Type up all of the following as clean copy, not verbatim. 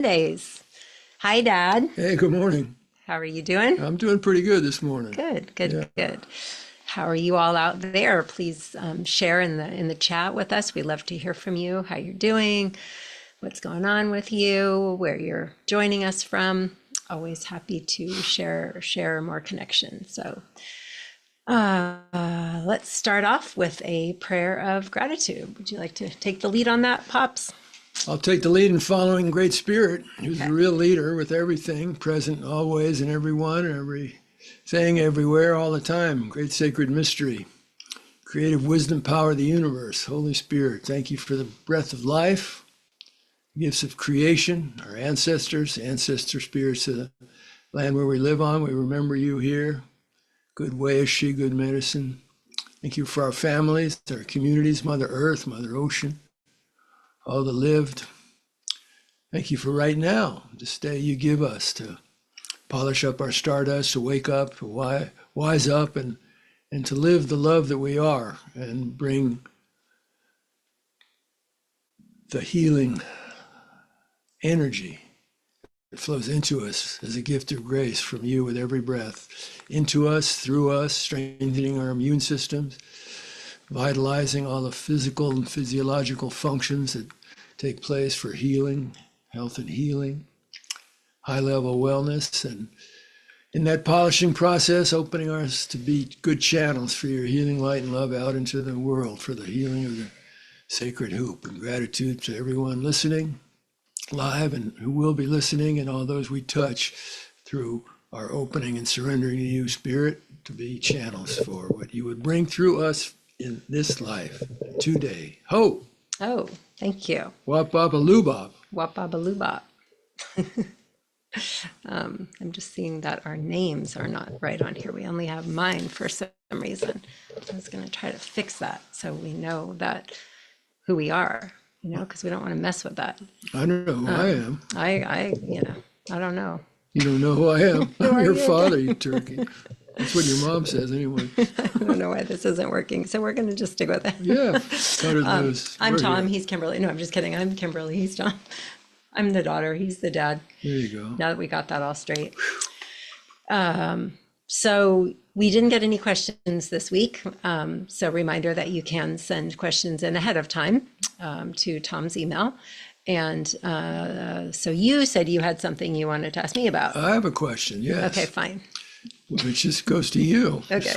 Mondays. Hi, Dad. Hey, good morning. How are you doing? I'm doing pretty good this morning. Good, good, Yeah. good. How are you all out there? Please share in the chat with us. We love to hear from you, how you're doing, what's going on with you, where you're joining us from. Always happy to share more connection. So let's start off with a prayer of gratitude. Would you like to take the lead on that, Pops? I'll take the lead in following Great Spirit, who's Okay. the real leader with everything, present always and everyone, everything, everywhere, all the time. Great sacred mystery, creative wisdom, power of the universe. Holy Spirit, thank you for the breath of life, gifts of creation, our ancestor spirits of the land where we live on. We remember you here. Good way is she, good medicine. Thank you for our families, our communities, Mother Earth, Mother Ocean, all the lived. Thank you for right now, this day you give us to polish up our stardust, to wake up, to wise up, and to live the love that we are and bring the healing energy that flows into us as a gift of grace from you with every breath, into us, through us, strengthening our immune systems, vitalizing all the physical and physiological functions that take place for healing, health and healing, high level wellness, and in that polishing process, opening us to be good channels for your healing light and love out into the world for the healing of the sacred hoop. And gratitude to everyone listening live and who will be listening, and all those we touch through our opening and surrendering to you, Spirit, to be channels for what you would bring through us in this life today. Ho! Oh, thank you. Wap baba lubab. Wapabalubop. I'm just seeing that our names are not right on here. We only have mine for some reason. I was going to try to fix that so we know that who we are, because we don't want to mess with that. I don't know who I am. I don't know. You don't know who I am. Who I'm are your you father, you turkey. That's what your mom says anyway. I don't know why this isn't working, so we're going to just stick with it. Yeah, cut it loose. I'm We're Tom. here. He's Kimberly. No, I'm just kidding. I'm Kimberly. He's Tom. I'm the daughter. He's the dad. There you go. Now that we got that all straight. So we didn't get any questions this week. So reminder that you can send questions in ahead of time to Tom's email. And so you said you had something you wanted to ask me about. I have a question, yes. Okay, fine. Which just goes to you. Okay,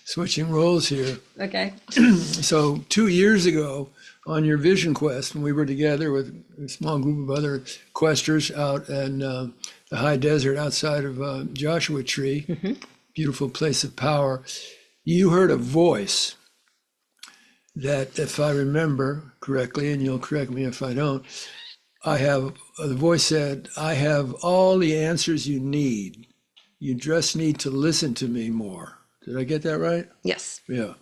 Switching roles here. Okay. So 2 years ago on your vision quest, when we were together with a small group of other questers out in the high desert outside of Joshua Tree, beautiful place of power, you heard a voice that, if I remember correctly, and you'll correct me if I don't, the voice said, I have all the answers you need. You just need to listen to me more. Did I get that right? Yes. Yeah.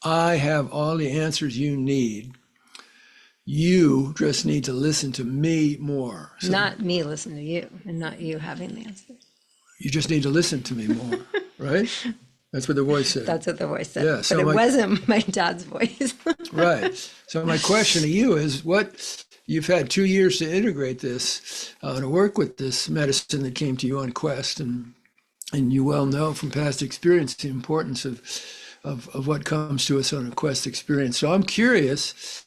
I have all the answers you need. You just need to listen to me more. So Not me listen to you and not you having the answer. you just need to listen to me more, right? That's what the voice said. That's what the voice said. Yeah, But so it wasn't my dad's voice. Right. So my question to you is, what you've had 2 years to integrate this, to work with this medicine that came to you on quest, and you well know from past experience the importance of what comes to us on a quest experience. So I'm curious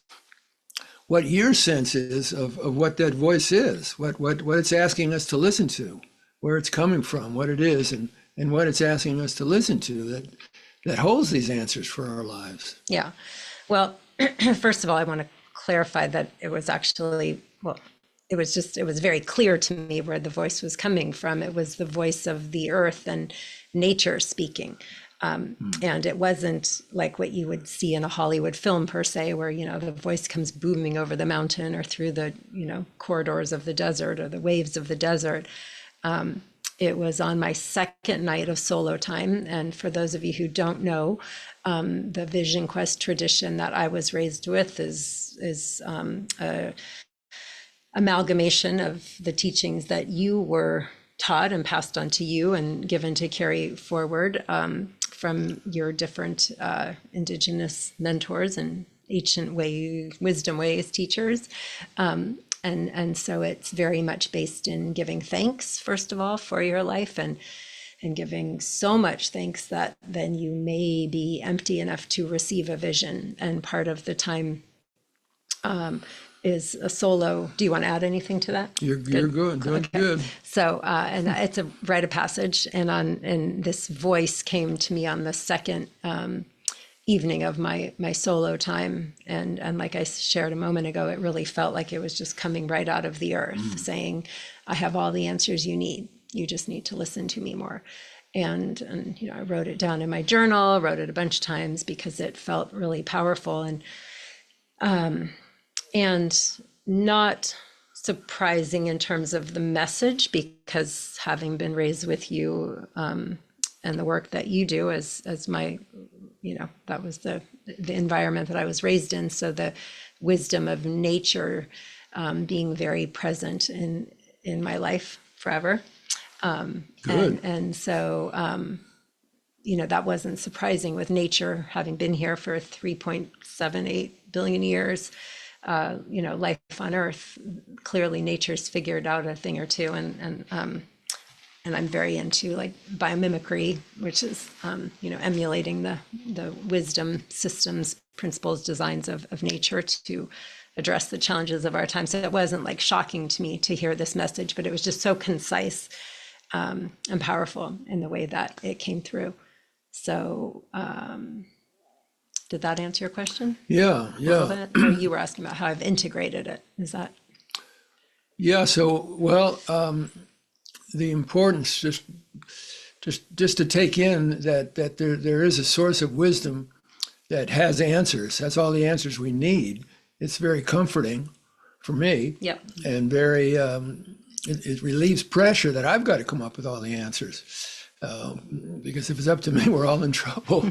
what your sense is of what that voice is, what it's asking us to listen to, where it's coming from, what it is, and what it's asking us to listen to that holds these answers for our lives. Yeah. Well, first of all, I want to clarify that it was actually, well, it was very clear to me where the voice was coming from. It was the voice of the earth and nature speaking. And it wasn't like what you would see in a Hollywood film per se, where, the voice comes booming over the mountain or through the, corridors of the desert or the waves of the desert. It was on my second night of solo time. And for those of you who don't know, the Vision Quest tradition that I was raised with is a amalgamation of the teachings that you were taught and passed on to you and given to carry forward from your different indigenous mentors and ancient wisdom ways teachers. and so it's very much based in giving thanks, first of all, for your life, and giving so much thanks that then you may be empty enough to receive a vision. And part of the time is a solo. Do you want to add anything to that? You're good, doing Okay. good. So, and it's a rite of passage, and this voice came to me on the second evening of my solo time, and like I shared a moment ago, it really felt like it was just coming right out of the earth, saying, "I have all the answers you need. You just need to listen to me more." And you know, I wrote it down in my journal, wrote it a bunch of times because it felt really powerful, and not surprising in terms of the message, because having been raised with you and the work that you do as my, you know, that was the environment that I was raised in. So the wisdom of nature being very present in my life forever. Good. And so, you know, that wasn't surprising with nature having been here for 3.78 billion years. You know, life on Earth, clearly nature's figured out a thing or two, and I'm very into like biomimicry, which is you know, emulating the wisdom systems, principles, designs of nature to address the challenges of our time. So it wasn't like shocking to me to hear this message, but it was just so concise and powerful in the way that it came through. So did that answer your question? Yeah, A little yeah. bit? Or you were asking about how I've integrated it. Is that? Yeah, so, well, the importance, just to take in that there is a source of wisdom that has answers. That's all the answers we need. It's very comforting for me. Yep. And very, it relieves pressure that I've got to come up with all the answers. Because if it's up to me, we're all in trouble.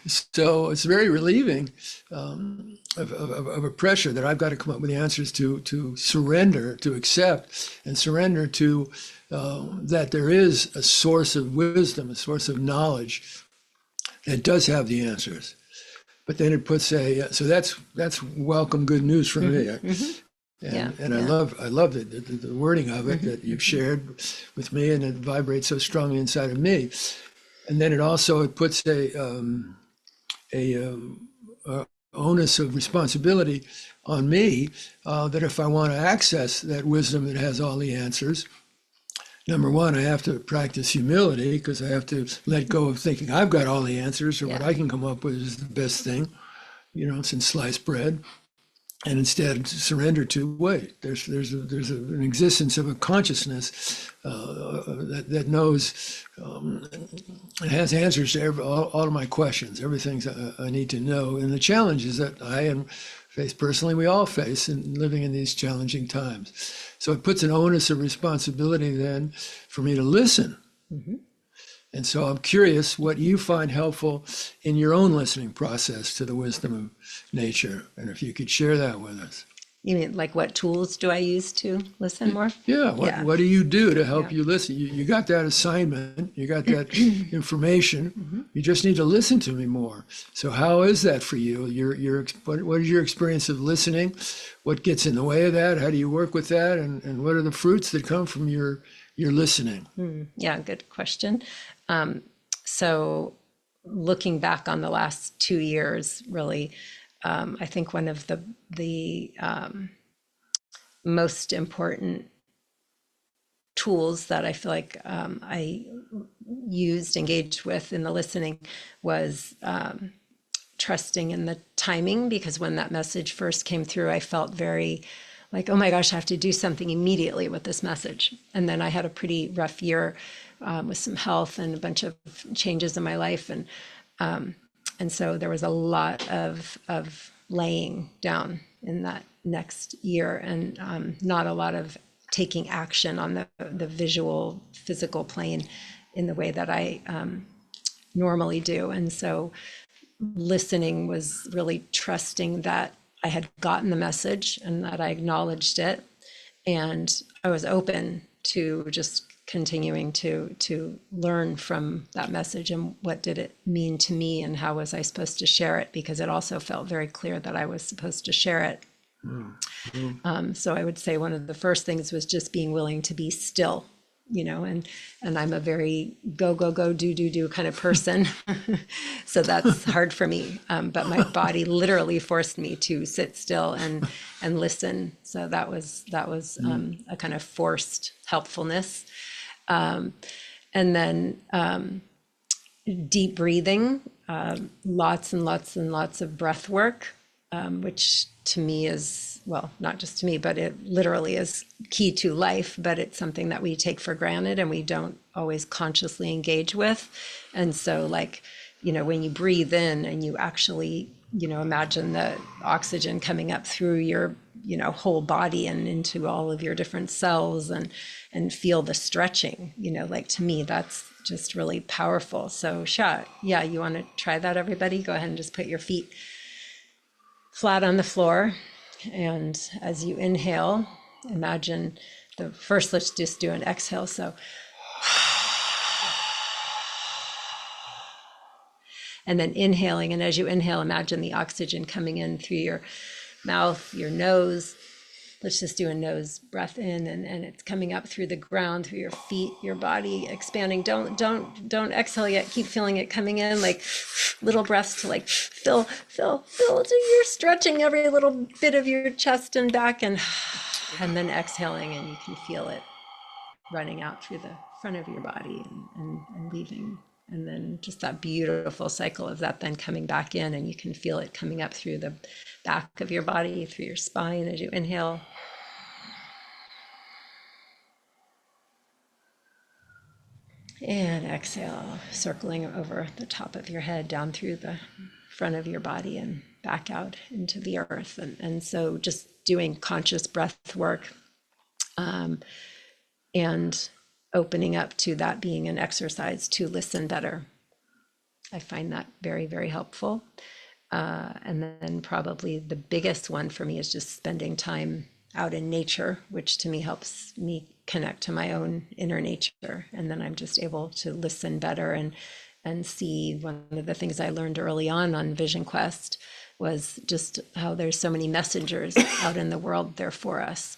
So it's very relieving of a pressure that I've got to come up with the answers to surrender, to accept, and surrender to that there is a source of wisdom, a source of knowledge that does have the answers. But then it puts so that's welcome good news for me. And I love the wording of it that you've shared with me, and it vibrates so strongly inside of me. And then it puts a onus of responsibility on me that if I want to access that wisdom that has all the answers, number one, I have to practice humility, because I have to let go of thinking I've got all the answers, or what I can come up with is the best thing, you know, since sliced bread. And instead surrender to, wait, there's an existence of a consciousness that knows, it has answers to all of my questions, everything I need to know, and the challenges that I face personally, we all face in living in these challenging times. So it puts an onus of responsibility then for me to listen. And so I'm curious what you find helpful in your own listening process to the wisdom of nature, and if you could share that with us. You mean like what tools do I use to listen more? Yeah, what do you do to help you listen? You got that assignment, you got that information. You just need to listen to me more. So how is that for you? What is your experience of listening? What gets in the way of that? How do you work with that? And what are the fruits that come from your listening? Yeah, good question. So looking back on the last 2 years, really, I think one of the most important tools that I feel like I engaged with in the listening was trusting in the timing, because when that message first came through, I felt very like, oh my gosh, I have to do something immediately with this message. And then I had a pretty rough year with some health and a bunch of changes in my life. And so there was a lot of laying down in that next year, and not a lot of taking action on the visual, physical plane in the way that I normally do. And so listening was really trusting that I had gotten the message and that I acknowledged it, and I was open to just continuing to learn from that message, and what did it mean to me, and how was I supposed to share it, because it also felt very clear that I was supposed to share it So I would say one of the first things was just being willing to be still, and I'm a very go, go, go, do kind of person. So that's hard for me. But my body literally forced me to sit still and listen. So that was a kind of forced helpfulness. And then deep breathing, lots and lots and lots of breath work, which to me is, well, not just to me, but it literally is key to life, but it's something that we take for granted and we don't always consciously engage with. And so when you breathe in and you actually, imagine the oxygen coming up through your, whole body and into all of your different cells and feel the stretching, to me, that's just really powerful. So yeah, you want to try that, everybody? Go ahead and just put your feet flat on the floor. And as you inhale, imagine let's just do an exhale. So, and then inhaling. And as you inhale, imagine the oxygen coming in through your mouth, your nose. Let's just do a nose breath in, and it's coming up through the ground, through your feet, your body expanding. Don't exhale yet. Keep feeling it coming in, like little breaths to fill. So you're stretching every little bit of your chest and back, and then exhaling, and you can feel it running out through the front of your body and leaving. And then just that beautiful cycle of that then coming back in, and you can feel it coming up through the back of your body, through your spine as you inhale. And exhale, circling over the top of your head, down through the front of your body and back out into the earth. And so just doing conscious breath work and opening up to that being an exercise to listen better. I find that very, very helpful. And then probably the biggest one for me is just spending time out in nature, which to me helps me connect to my own inner nature. And then I'm just able to listen better and see. One of the things I learned early on Vision Quest was just how there's so many messengers out in the world there for us.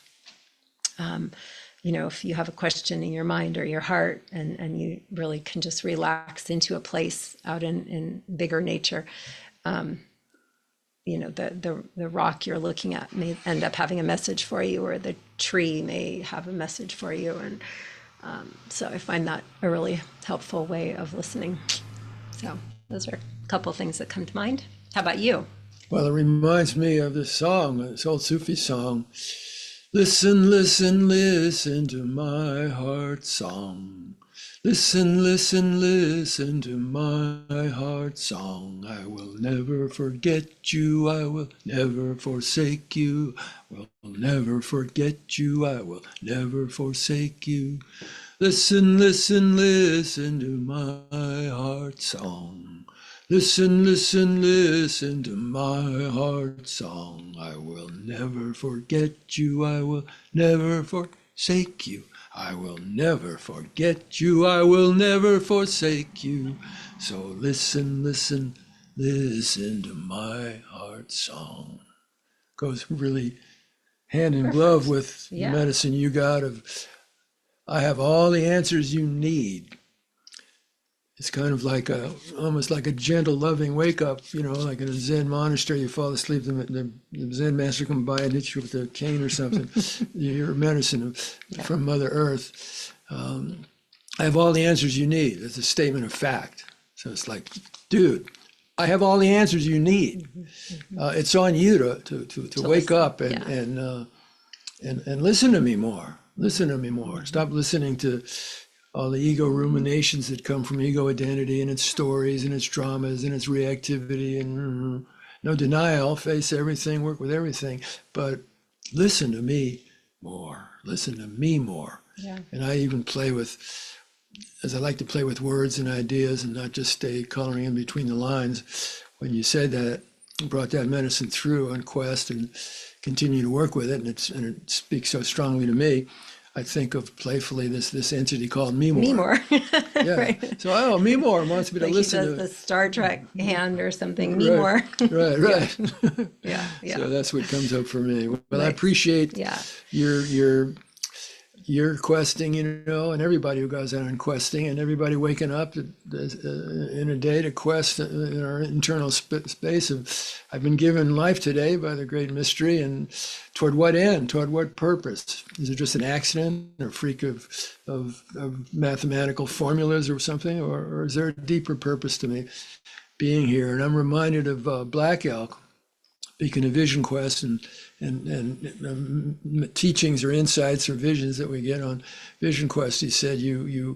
If you have a question in your mind or your heart and you really can just relax into a place out in bigger nature, the rock you're looking at may end up having a message for you, or the tree may have a message for you. And so I find that a really helpful way of listening. So those are a couple of things that come to mind. How about you? Well, it reminds me of this song, this old Sufi song. Listen, listen, listen to my heart song. Listen, listen, listen to my heart song. I will never forget you. I will never forsake you. I will never forget you. I will never forsake you. Listen, listen, listen to my heart song. Listen, listen, listen to my heart song. I will never forget you. I will never forsake you. I will never forget you. I will never forsake you. So listen, listen, listen to my heart song. Goes really hand in glove with the medicine you got of, I have all the answers you need. It's kind of like almost like a gentle, loving wake up, like in a Zen monastery. You fall asleep, the Zen master comes by and hits you with a cane or something. Your medicine from Mother Earth. I have all the answers you need. It's a statement of fact. So it's like, dude, I have all the answers you need. It's on you to wake up and listen to me more. Listen to me more. Stop listening to all the ego ruminations that come from ego identity and its stories and its dramas and its reactivity, and no denial, face everything, work with everything, but listen to me more. Listen to me more. Yeah. And I even play with, as I like to play with words and ideas and not just stay coloring in between the lines. When you said that, brought that medicine through on Quest and continue to work with it, and it speaks so strongly to me. I think of playfully this entity called me more. Me more. Yeah. Right. So, oh, me more wants me to Like listen he does to the Star Trek hand or something. Me Right, more. right. Yeah. Yeah. So that's what comes up for me. Well, I Nice. appreciate Yeah. your questing, and everybody who goes out and questing, and everybody waking up in a day to quest in our internal space of, I've been given life today by the great mystery, and toward what end, toward what purpose? Is it just an accident or freak of mathematical formulas or something, or is there a deeper purpose to me being here? And I'm reminded of Black Elk, speaking of vision quest and teachings or insights or visions that we get on vision quest. He said, you're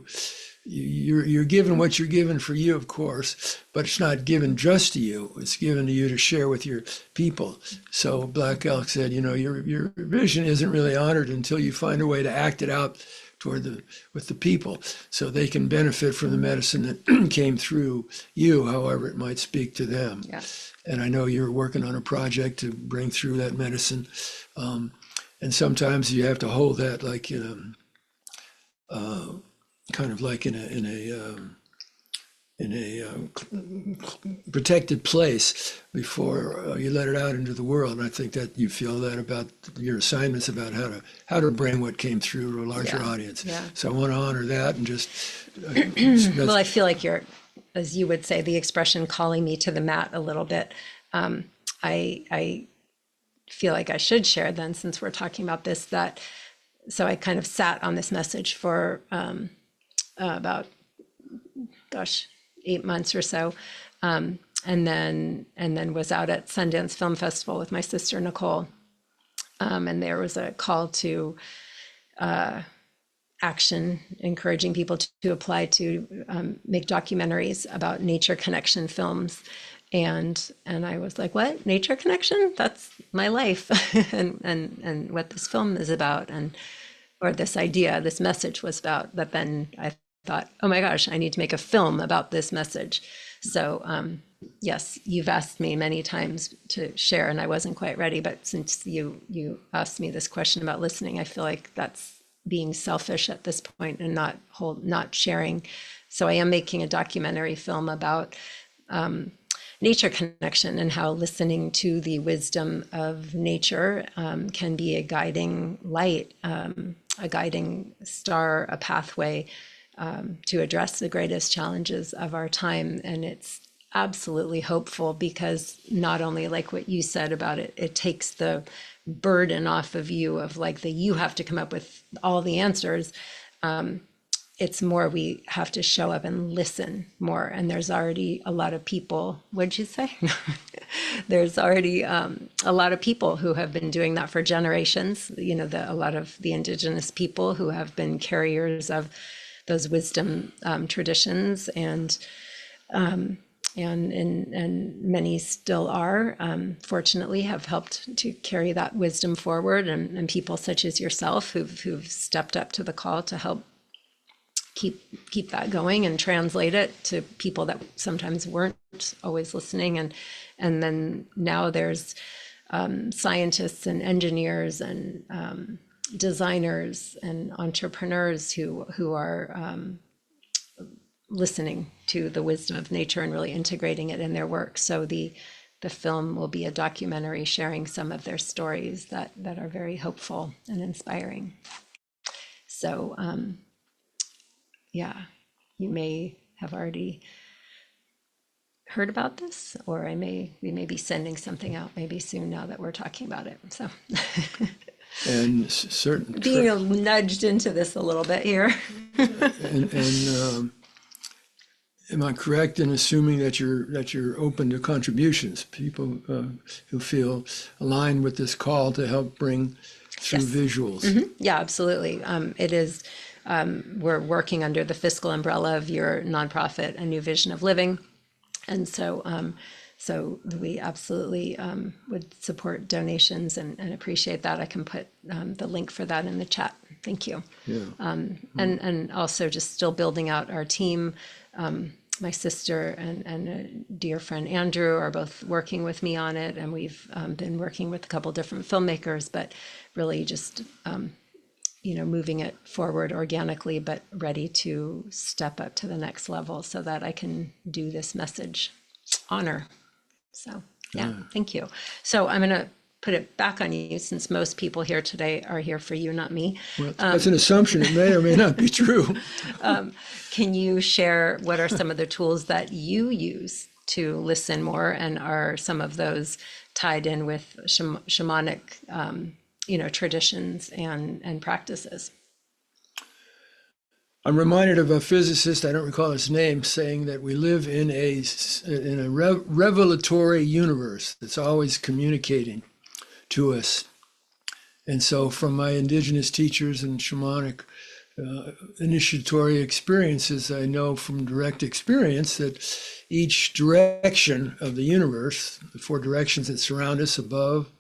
given what you're given for you, of course, but it's not given just to you. It's given to you to share with your people. So Black Elk said, your vision isn't really honored until you find a way to act it out with the people, so they can benefit from the medicine that came through you, however it might speak to them. Yeah. And I know you're working on a project to bring through that medicine. And sometimes you have to hold that like kind of like in a protected place before you let it out into the world. And I think that you feel that about your assignments about how to bring what came through to a larger audience. Yeah. So I want to honor that and just. Well, I feel like you're, as you would say, the expression calling me to the mat a little bit. I feel like I should share then, since we're talking about this, so I kind of sat on this message for about, 8 months or so. And then was out at Sundance Film Festival with my sister, Nicole. And there was a call to action, encouraging people to apply to make documentaries about nature connection films. And I was like, what? Nature connection? That's my life. and what this film is about, or this idea, this message was about. But then I thought, oh my gosh, I need to make a film about this message. So yes, you've asked me many times to share, and I wasn't quite ready. But since you asked me this question about listening, I feel like that's being selfish at this point and not sharing. So I am making a documentary film about nature connection and how listening to the wisdom of nature can be a guiding light, a guiding star, a pathway to address the greatest challenges of our time. And it's absolutely hopeful, because not only, like what you said about it, it takes the burden off of you of like you have to come up with all the answers. It's more, we have to show up and listen more. And there's already a lot of people, what'd you say? There's already a lot of people who have been doing that for generations. A lot of the indigenous people who have been carriers of those wisdom traditions, and many still are, fortunately, have helped to carry that wisdom forward, and people such as yourself who've stepped up to the call to help keep that going and translate it to people that sometimes weren't always listening. And then now there's scientists and engineers and designers and entrepreneurs who are listening to the wisdom of nature and really integrating it in their work. So the film will be a documentary sharing some of their stories that are very hopeful and inspiring. So yeah, you may have already heard about this, or we may be sending something out maybe soon now that we're talking about it. So and certain being nudged into this a little bit here. and am I correct in assuming that you're open to contributions, people who feel aligned with this call to help bring through visuals? Mm-hmm. Yeah, absolutely. It is. We're working under the fiscal umbrella of your nonprofit, A New Vision of Living, and so we absolutely would support donations and appreciate that. I can put the link for that in the chat. Thank you. Yeah. And also just still building out our team. My sister and a dear friend Andrew are both working with me on it, and we've been working with a couple different filmmakers, but really just moving it forward organically, but ready to step up to the next level so that I can do this message honor. So, yeah, thank you. So I'm going to put it back on you, since most people here today are here for you, not me. Well, that's an assumption. It may or may not be true. Can you share what are some of the tools that you use to listen more, and are some of those tied in with shamanic, traditions and practices? I'm reminded of a physicist, I don't recall his name, saying that we live in a revelatory universe that's always communicating to us. And so from my indigenous teachers and shamanic initiatory experiences, I know from direct experience that each direction of the universe, the four directions that surround us, above,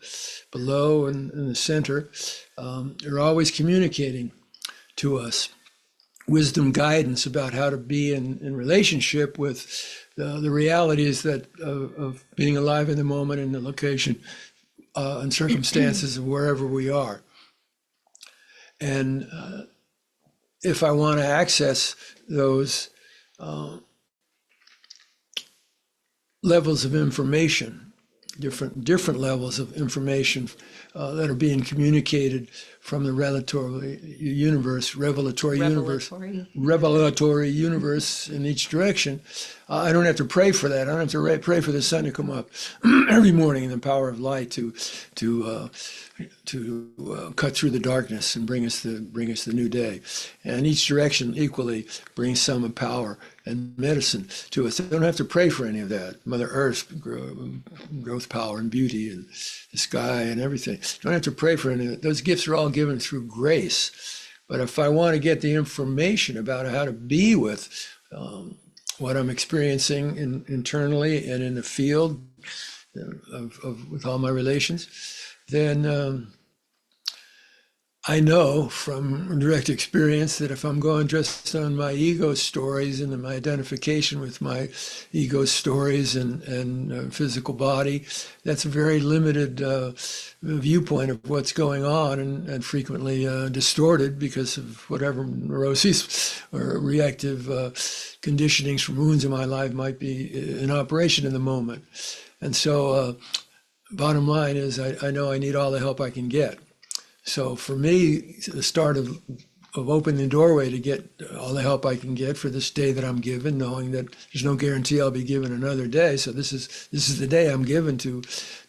below, and in the center, are always communicating to us wisdom, guidance about how to be in relationship with the realities that of being alive in the moment, in the location and circumstances of wherever we are. And if I want to access those levels of information, different levels of information that are being communicated from the revelatory universe in each direction. I don't have to pray for that. I don't have to pray for the sun to come up every morning in the power of light to cut through the darkness and bring us the new day. And each direction equally brings some of power and medicine to us. I don't have to pray for any of that. Mother Earth, growth power and beauty, and the sky and everything. Don't have to pray for any of it. Those gifts are all given through grace. But if I want to get the information about how to be with what I'm experiencing internally and in the field with all my relations, then I know from direct experience that if I'm going just on my ego stories and my identification with my ego stories and physical body, that's a very limited viewpoint of what's going on, and frequently distorted because of whatever neuroses or reactive conditionings from wounds in my life might be in operation in the moment. And so bottom line is I know I need all the help I can get. So for me, the start of opening the doorway to get all the help I can get for this day that I'm given, knowing that there's no guarantee I'll be given another day. So this is the day I'm given to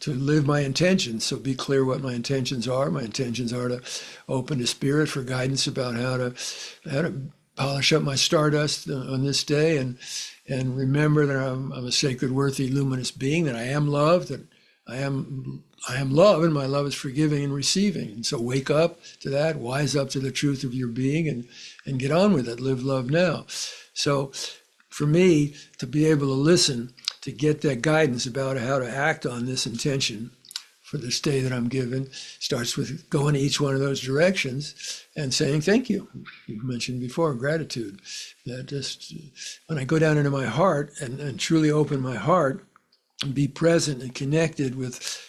live my intentions. So be clear what my intentions are. My intentions are to open to spirit for guidance about how to polish up my stardust on this day, and remember that I'm a sacred, worthy, luminous being, that I am love, that I am love, and my love is forgiving and receiving. And so wake up to that, wise up to the truth of your being, and get on with it. Live love now. So for me to be able to listen, to get that guidance about how to act on this intention for this day that I'm given, starts with going to each one of those directions and saying thank you. You mentioned before, gratitude. That just, when I go down into my heart and truly open my heart, be present and connected with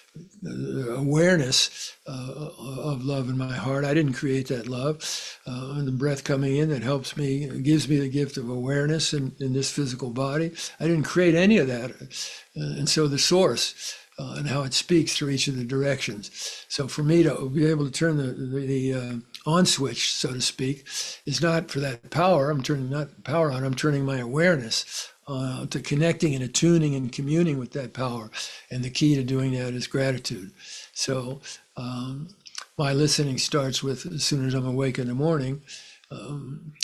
awareness of love in my heart. I didn't create that love. And the breath coming in that helps me, gives me the gift of awareness in this physical body. I didn't create any of that. And so the source and how it speaks through each of the directions. So for me to be able to turn the on switch, so to speak, is not for that power. I'm turning not power on, I'm turning my awareness to connecting and attuning and communing with that power. And the key to doing that is gratitude. So my listening starts with, as soon as I'm awake in the morning,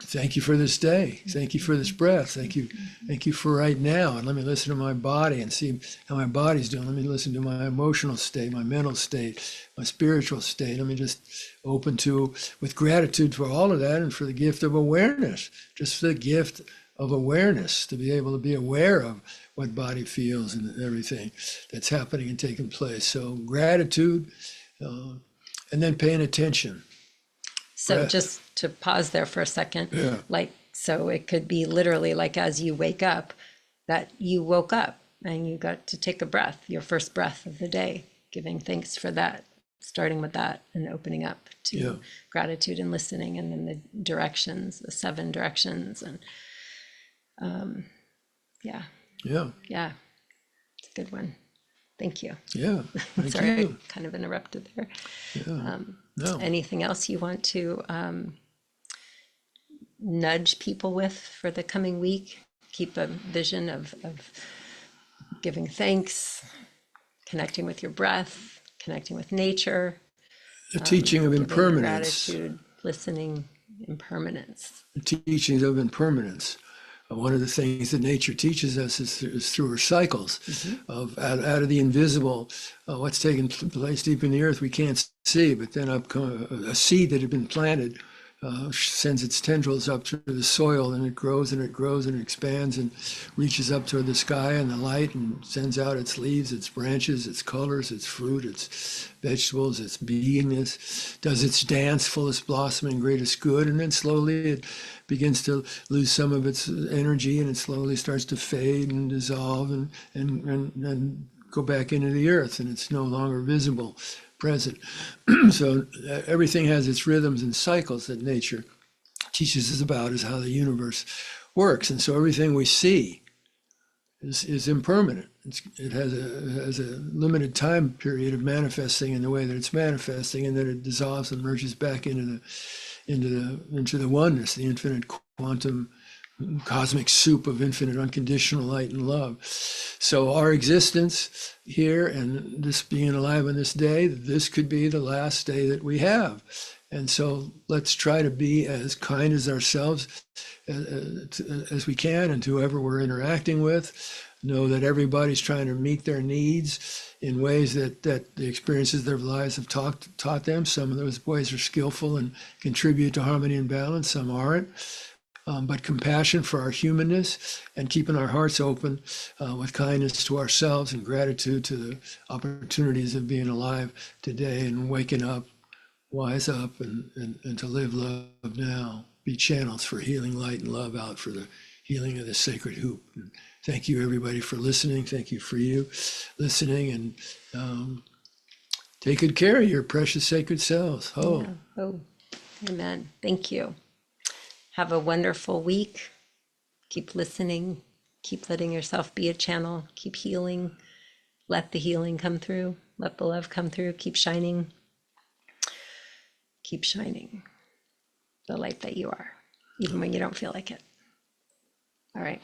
thank you for this day. Thank you for this breath. Thank you for right now. And let me listen to my body and see how my body's doing. Let me listen to my emotional state, my mental state, my spiritual state. Let me just open to, with gratitude for all of that, and for the gift of awareness, just the gift of awareness, to be able to be aware of what body feels and everything that's happening and taking place. So gratitude, and then paying attention. So just to pause there for a second, so it could be literally like as you wake up, that you woke up and you got to take a breath, your first breath of the day, giving thanks for that starting with that and opening up to Yeah. gratitude and listening, and then the directions, the 7 directions. And yeah, Yeah. it's a good one. Thank you. Yeah. Thank Sorry, you. I kind of interrupted there. Yeah. No. Anything else you want to nudge people with for the coming week? Keep a vision of giving thanks, connecting with your breath, connecting with nature, The teaching of giving impermanence. gratitude, listening, impermanence. The teachings of impermanence. One of the things that nature teaches us is through her cycles of out of the invisible, what's taking place deep in the earth we can't see, but then up a seed that had been planted sends its tendrils up through the soil, and it grows and it grows and it expands and reaches up toward the sky and the light and sends out its leaves, its branches, its colors, its fruit, its vegetables, its beingness, does its dance, fullest blossoming, greatest good, and then slowly it begins to lose some of its energy, and it slowly starts to fade and dissolve and go back into the earth, and it's no longer visible, present. So everything has its rhythms and cycles that nature teaches us about, is how the universe works. And so everything we see is impermanent. It has a limited time period of manifesting in the way that it's manifesting, and then it dissolves and merges back into the oneness, the infinite quantum cosmic soup of infinite unconditional light and love. So our existence here and this being alive on this day, this could be the last day that we have. And so let's try to be as kind as ourselves as we can, and to whoever we're interacting with. Know that everybody's trying to meet their needs in ways that the experiences of their lives have taught them. Some of those ways are skillful and contribute to harmony and balance. Some aren't. But compassion for our humanness, and keeping our hearts open with kindness to ourselves and gratitude to the opportunities of being alive today, and waking up, wise up, and to live love now. Be channels for healing light and love out for the healing of the sacred hoop. And thank you, everybody, for listening. Thank you for you listening, and take good care of your precious sacred selves. Oh. Yeah. Oh, amen. Thank you. Have a wonderful week. Keep listening. Keep letting yourself be a channel. Keep healing. Let the healing come through. Let the love come through. Keep shining. Keep shining the light that you are, even when you don't feel like it. All right.